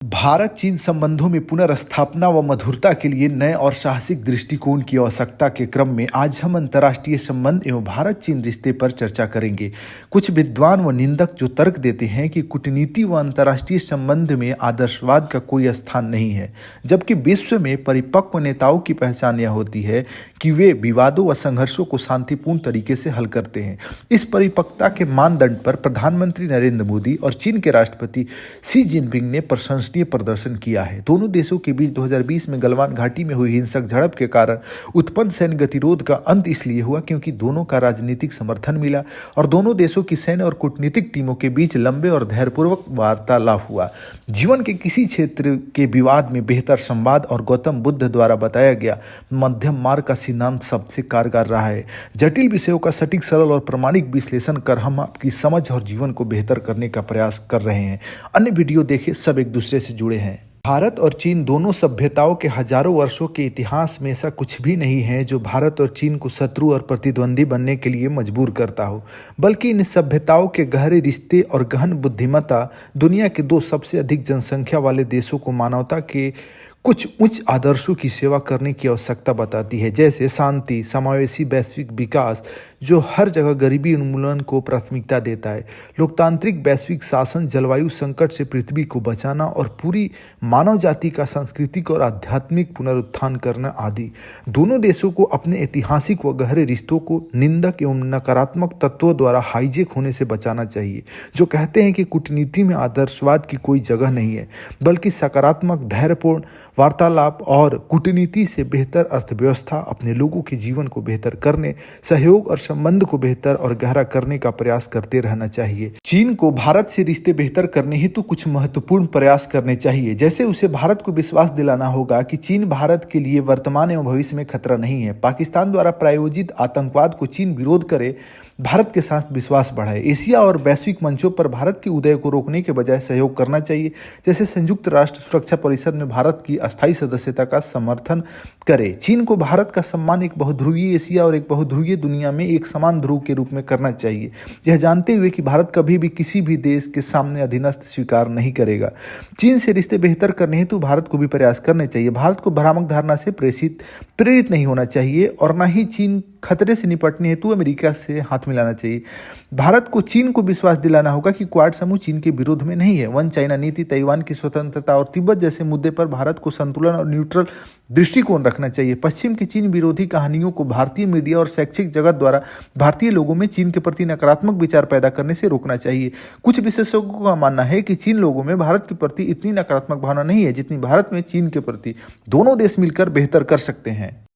भारत चीन संबंधों में पुनर्स्थापना व मधुरता के लिए नए और साहसिक दृष्टिकोण की आवश्यकता के क्रम में आज हम अंतर्राष्ट्रीय संबंध एवं भारत चीन रिश्ते पर चर्चा करेंगे। कुछ विद्वान व निंदक जो तर्क देते हैं कि कूटनीति व अंतर्राष्ट्रीय संबंध में आदर्शवाद का कोई स्थान नहीं है, जबकि विश्व में परिपक्व नेताओं की पहचान यह होती है कि वे विवादों व संघर्षों को शांतिपूर्ण तरीके से हल करते हैं। इस परिपक्वता के मानदंड पर प्रधानमंत्री नरेंद्र मोदी और चीन के राष्ट्रपति शी जिनपिंग ने प्रशंसनीय प्रदर्शन किया है। दोनों देशों के बीच 2020 में गलवान घाटी में हुई हिंसक झड़प के कारण उत्पन्न सैन्य गतिरोध का अंत इसलिए हुआ क्योंकि दोनों का राजनीतिक समर्थन मिला और दोनों देशों की सैन्य और कूटनीतिक टीमों के बीच लंबे और धैर्यपूर्वक वार्तालाप हुआ। जीवन के किसी क्षेत्र के विवाद में बेहतर संवाद और गौतम बुद्ध द्वारा बताया गया मध्यम मार्ग का सिद्धांत सबसे कारगर रहा है। जटिल विषयों का सटीक, सरल और प्रामाणिक विश्लेषण कर हम आपकी समझ और जीवन को बेहतर करने का प्रयास कर रहे हैं। अन्य वीडियो देखें, सब एक दूसरे से जुड़े हैं। भारत और चीन दोनों सभ्यताओं के हजारों वर्षों के इतिहास में ऐसा कुछ भी नहीं है जो भारत और चीन को शत्रु और प्रतिद्वंदी बनने के लिए मजबूर करता हो, बल्कि इन सभ्यताओं के गहरे रिश्ते और गहन बुद्धिमत्ता दुनिया के दो सबसे अधिक जनसंख्या वाले देशों को मानवता के कुछ उच्च आदर्शों की सेवा करने की आवश्यकता बताती है, जैसे शांति, समावेशी वैश्विक विकास जो हर जगह गरीबी उन्मूलन को प्राथमिकता देता है, लोकतांत्रिक वैश्विक शासन, जलवायु संकट से पृथ्वी को बचाना और पूरी मानव जाति का सांस्कृतिक और आध्यात्मिक पुनरुत्थान करना आदि। दोनों देशों को अपने ऐतिहासिक व गहरे रिश्तों को निंदक एवं नकारात्मक तत्वों द्वारा हाईजेक होने से बचाना चाहिए, जो कहते हैं कि कूटनीति में आदर्शवाद की कोई जगह नहीं है, बल्कि सकारात्मक, धैर्यपूर्ण वार्तालाप और कूटनीति से बेहतर अर्थव्यवस्था, अपने लोगों के जीवन को बेहतर करने, सहयोग और संबंध को बेहतर और गहरा करने का प्रयास करते रहना चाहिए। चीन को भारत से रिश्ते बेहतर करने हेतु कुछ महत्वपूर्ण प्रयास करने चाहिए, जैसे उसे भारत को विश्वास दिलाना होगा कि चीन भारत के लिए वर्तमान एवं भविष्य में खतरा नहीं है। पाकिस्तान द्वारा प्रायोजित आतंकवाद को चीन विरोध करे, भारत के साथ विश्वास बढ़ाए। एशिया और वैश्विक मंचों पर भारत के उदय को रोकने के बजाय सहयोग करना चाहिए, जैसे संयुक्त राष्ट्र सुरक्षा परिषद में भारत की अस्थायी सदस्यता का समर्थन करे। चीन को भारत का सम्मान एक बहुध्रुवीय एशिया और एक बहुध्रुवीय दुनिया में एक समान ध्रुव के रूप में करना चाहिए, यह जानते हुए कि भारत कभी भी किसी भी देश के सामने अधीनस्थ स्वीकार नहीं करेगा। चीन से रिश्ते बेहतर करने हेतु भारत को भी प्रयास करने चाहिए। भारत को भ्रामक धारणा से प्रेरित नहीं होना चाहिए और न ही चीन खतरे से निपटने हेतु अमेरिका से हाथ मिलाना चाहिए। भारत को चीन को विश्वास दिलाना होगा कि क्वाड समूह चीन के विरोध में नहीं है। वन चाइना नीति, ताइवान की स्वतंत्रता और तिब्बत जैसे मुद्दे पर भारत को संतुलन और न्यूट्रल दृष्टिकोण रखना चाहिए। पश्चिम की चीन विरोधी कहानियों को भारतीय मीडिया और शैक्षिक जगत द्वारा भारतीय लोगों में चीन के प्रति नकारात्मक विचार पैदा करने से रोकना चाहिए। कुछ विशेषज्ञों का मानना है कि चीन लोगों में भारत के प्रति इतनी नकारात्मक भावना नहीं है जितनी भारत में चीन के प्रति। दोनों देश मिलकर बेहतर कर सकते हैं।